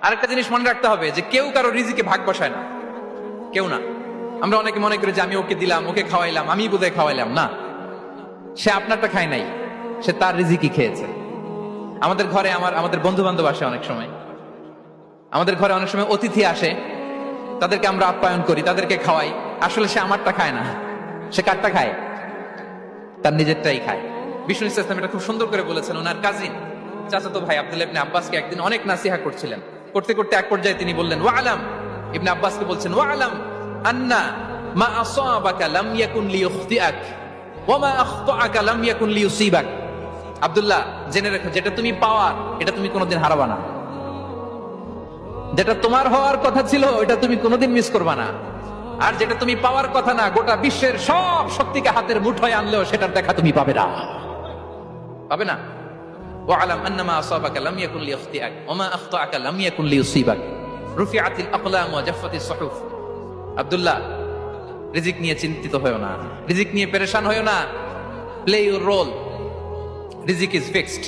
আরেকটা জিনিস মনে রাখতে হবে যে কেউ কারো রিজিকে ভাগ বসায় না, কেউ না। আমরা অনেকে মনে করি যে আমি ওকে দিলাম, ওকে খাওয়াইলাম, আমি বোধহয় খাওয়াইলাম। না, সে আপনারটা খায় নাই, সে তার রিজিকই খেয়েছে। আমাদের ঘরে আমাদের বন্ধু বান্ধব আসে অনেক সময়, আমাদের ঘরে অনেক সময় অতিথি আসে, তাদেরকে আমরা আপ্যায়ন করি, তাদেরকে খাওয়াই। আসলে সে আমারটা খায় না, সে কারটা খায়? তার নিজেরটাই খায়। বিষ্ণু ইসলাম এটা খুব সুন্দর করে বলেছেন। ওনার কাজিন চাচাতো ভাই আব্দুল্লাহ ইবনে আব্বাসকে একদিন অনেক নাসিহা করছিলেন। করতে করতে এক পর্যায়ে তিনি বললেন, ওয়া আলাম, ইবনে আব্বাসকে বলছেন, ওয়া আলাম আন্না মা আসাবাকা লাম ইয়াকুন লিইখতিআক ওয়া মা আখতাআকা লাম ইয়াকুন লিইউসিবাক। আব্দুল্লাহ, জেনে রেখো, যেটা তুমি পাওয়ার এটা তুমি কোনোদিন হারাবা না। যেটা তোমার হওয়ার কথা ছিল ওটা তুমি কোনোদিন মিস করবা না। আর যেটা তুমি পাওয়ার কথা না, গোটা বিশ্বের সব শক্তিকে হাতের মুঠোয় আনলেও সেটার দেখা তুমি পাবে না, পাবে না। ওয়ালাম আন্নামা আসাবাকা লাম ইয়াকুন লিইখতিআক ওয়া মা আখতাআকা লাম ইয়াকুন লিইউসিবাক রুফিআতিল আকলাম ওয়া জাফফাতিস সুহুফ। আব্দুল্লাহ, রিজিক নিয়ে চিন্তিত হয়ো না, রিজিক নিয়ে পেরেশান হয়ো না। প্লে ইউর রোল, রিজিক ইজ ফিক্সড।